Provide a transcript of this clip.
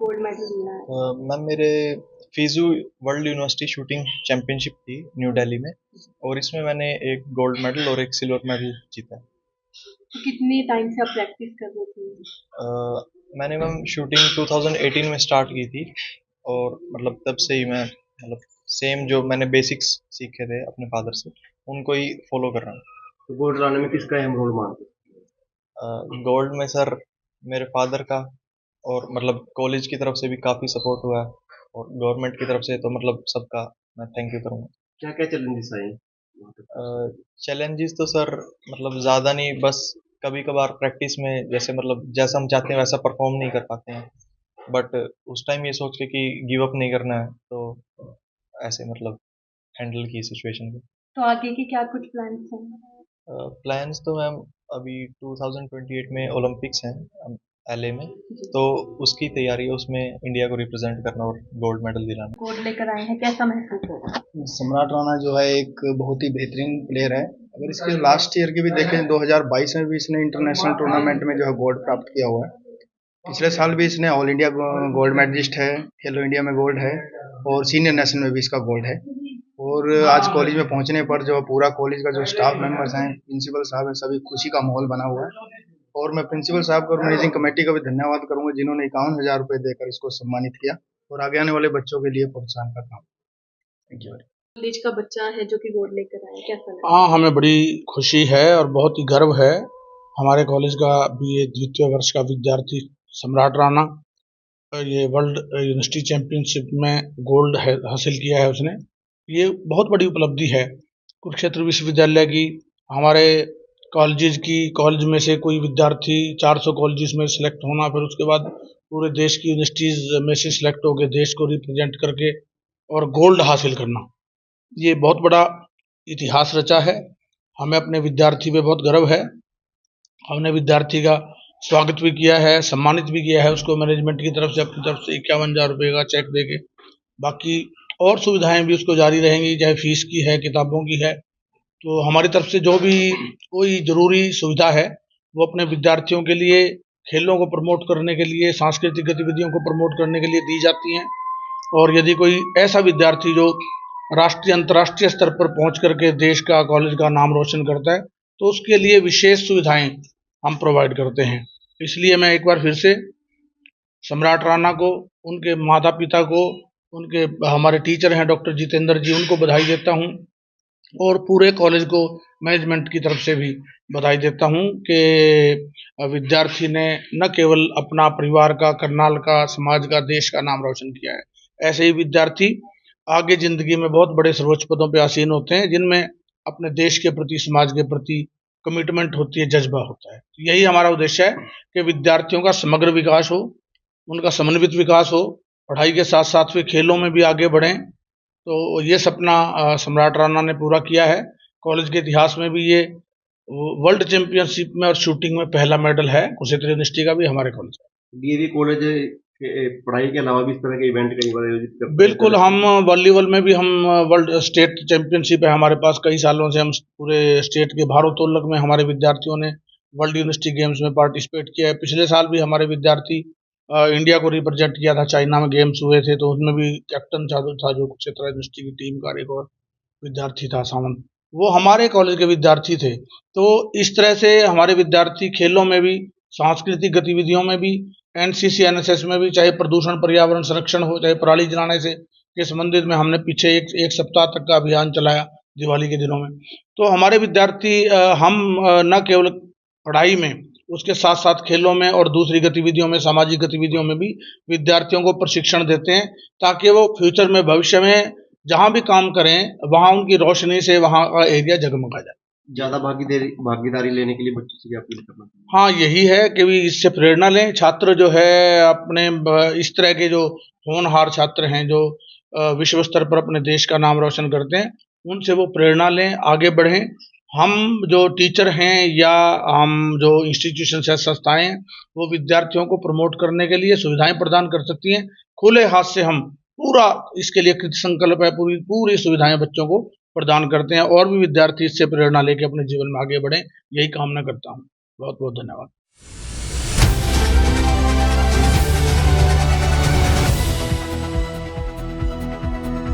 Gold medal मिला है? Ma'am मेरे फीजू वर्ल्ड यूनिवर्सिटी शूटिंग चैंपियनशिप थी न्यू दिल्ली में, और इसमें मैंने एक गोल्ड मेडल और एक सिल्वर मेडल जीता है। तो कितनी टाइम से आप प्रैक्टिस कर रहे थे? मैंने मैम शूटिंग 2018 में स्टार्ट की थी, और मतलब तब से ही मैं मतलब सेम जो मैंने बेसिक्स सीखे थे अपने फादर से उनको ही फॉलो कर रहा हूँ। तो गोल्ड लाने में किसका अहम रोल मानते गोल्ड में सर मेरे फादर का, और मतलब कॉलेज की तरफ से भी काफ़ी सपोर्ट हुआ है, और गवर्नमेंट की तरफ से तो मतलब सबका मैं थैंक यू करूँगा। क्या क्या चैलेंजेस आए वहाँ पे? चैलेंजेस तो सर मतलब ज़्यादा नहीं, बस कभी कभार प्रैक्टिस में जैसे मतलब जैसा हम चाहते हैं वैसा परफॉर्म नहीं कर पाते हैं, बट उस टाइम ये सोच के कि गिव अप नहीं करना है, तो ऐसे मतलब हैंडल की सिचुएशन को। तो आगे के क्या कुछ प्लान्स हैं? प्लान्स तो मैम अभी 2028 में ओलंपिक्स हैं एलए में, तो उसकी तैयारी है, उसमें इंडिया को रिप्रेजेंट करना और गोल्ड मेडल दिलाना। गोल्ड लेकर आए हैं, कैसा महसूस हो रहा है? सम्राट राणा जो है एक बहुत ही बेहतरीन प्लेयर है। अगर इसके लास्ट ईयर की भी देखें, 2022 में भी इसने इंटरनेशनल टूर्नामेंट में जो है गोल्ड प्राप्त किया हुआ है। पिछले साल भी इसने ऑल इंडिया गोल्ड मेडलिस्ट है, खेलो इंडिया में गोल्ड है, और सीनियर नेशनल में भी इसका गोल्ड है। और आज कॉलेज में पहुंचने पर जो पूरा कॉलेज का जो स्टाफ मेंबर्स हैं, प्रिंसिपल साहब हैं, सभी खुशी का माहौल बना हुआ है। और मैं प्रिंसिपल साहब और मैनेजिंग कमेटी का भी धन्यवाद करूंगा, जिन्होंने 51,000 रुपए देकर इसको सम्मानित किया और आगे आने वाले बच्चों के लिए प्रोत्साहन का काम। Thank you. कॉलेज का बच्चा है जो कि गोल्ड लेकर आया, कैसा लगा? हाँ, हमें बड़ी खुशी है और बहुत ही गर्व है। हमारे कॉलेज का BA द्वितीय वर्ष का विद्यार्थी सम्राट राणा, ये वर्ल्ड यूनिवर्सिटी चैंपियनशिप में गोल्ड हासिल किया है उसने। ये बहुत बड़ी उपलब्धि है कुरुक्षेत्र विश्वविद्यालय की। हमारे कॉलेज में से कोई विद्यार्थी 400 कॉलेजेस में सिलेक्ट होना, फिर उसके बाद पूरे देश की यूनिवर्सिटीज़ में से सिलेक्ट होकर देश को रिप्रेजेंट करके और गोल्ड हासिल करना, ये बहुत बड़ा इतिहास रचा है। हमें अपने विद्यार्थी पे बहुत गर्व है। हमने विद्यार्थी का स्वागत भी किया है, सम्मानित भी किया है उसको मैनेजमेंट की तरफ से, अपनी तरफ से 51,000 रुपये का चेक देके। बाकी और सुविधाएं भी उसको जारी रहेंगी, चाहे फीस की है, किताबों की है। तो हमारी तरफ से जो भी कोई ज़रूरी सुविधा है वो अपने विद्यार्थियों के लिए, खेलों को प्रमोट करने के लिए, सांस्कृतिक गतिविधियों को प्रमोट करने के लिए दी जाती हैं। और यदि कोई ऐसा विद्यार्थी जो राष्ट्रीय अंतर्राष्ट्रीय स्तर पर पहुंच करके देश का, कॉलेज का नाम रोशन करता है, तो उसके लिए विशेष सुविधाएं हम प्रोवाइड करते हैं। इसलिए मैं एक बार फिर से सम्राट राणा को, उनके माता पिता को, उनके हमारे टीचर हैं डॉक्टर जितेंद्र जी, उनको बधाई देता हूं, और पूरे कॉलेज को मैनेजमेंट की तरफ से भी बधाई देता हूं कि विद्यार्थी ने न केवल अपना परिवार का, करनाल का, समाज का, देश का नाम रोशन किया है। ऐसे ही विद्यार्थी आगे जिंदगी में बहुत बड़े सर्वोच्च पदों पर आसीन होते हैं, जिनमें अपने देश के प्रति, समाज के प्रति कमिटमेंट होती है, जज्बा होता है। यही हमारा उद्देश्य है कि विद्यार्थियों का समग्र विकास हो, उनका समन्वित विकास हो, पढ़ाई के साथ साथ वे खेलों में भी आगे बढ़ें। तो ये सपना सम्राट राणा ने पूरा किया है। कॉलेज के इतिहास में भी ये वर्ल्ड चैंपियनशिप में और शूटिंग में पहला मेडल है कुरुक्षेत्र यूनिवर्सिटी का भी, हमारे कॉलेज का। DAV कॉलेज पढ़ाई के अलावा भी इस तरह के इवेंट कई बार आयोजित करते हैं। बिल्कुल, हम वॉलीबॉल में भी हम वर्ल्ड स्टेट चैंपियनशिप है हमारे पास, कई सालों से हम पूरे स्टेट के भारोत्तोलक में हमारे विद्यार्थियों ने वर्ल्ड यूनिवर्सिटी गेम्स में पार्टिसिपेट किया है। पिछले साल भी हमारे विद्यार्थी इंडिया को रिप्रेजेंट किया था, चाइना में गेम्स हुए थे, तो उसमें भी कैप्टन जादव था जो कुरुक्षेत्र यूनिवर्सिटी की टीम का, एक और विद्यार्थी था सावंत, वो हमारे कॉलेज के विद्यार्थी थे। तो इस तरह से हमारे विद्यार्थी खेलों में भी, सांस्कृतिक गतिविधियों में भी, NCC NSS में भी, चाहे प्रदूषण पर्यावरण संरक्षण हो, चाहे पराली जलाने से के संबंधित में हमने पीछे एक सप्ताह तक का अभियान चलाया दिवाली के दिनों में। तो हमारे विद्यार्थी हम न केवल पढ़ाई में, उसके साथ साथ खेलों में और दूसरी गतिविधियों में, सामाजिक गतिविधियों में भी विद्यार्थियों को प्रशिक्षण देते हैं, ताकि वो फ्यूचर में, भविष्य में जहाँ भी काम करें, वहाँ उनकी रोशनी से वहाँ का एरिया जगमगा जाए। ज्यादा भागीदारी लेने के लिए बच्चों से क्या अपील करना? हाँ, यही है कि भी इससे प्रेरणा लें। छात्र जो है अपने इस तरह के जो होनहार छात्र हैं, जो विश्व स्तर पर अपने देश का नाम रोशन करते हैं, उनसे वो प्रेरणा लें, आगे बढ़ें। हम जो टीचर हैं या हम जो इंस्टीट्यूशन या संस्थाएं हैं, वो विद्यार्थियों को प्रमोट करने के लिए सुविधाएं प्रदान कर सकती हैं। खुले हाथ से हम पूरा इसके लिए कृत संकल्प है, पूरी सुविधाएं बच्चों को प्रदान करते हैं, और भी विद्यार्थी इससे प्रेरणा लेके अपने जीवन में आगे बढ़ें, यही कामना करता हूँ। बहुत बहुत धन्यवाद।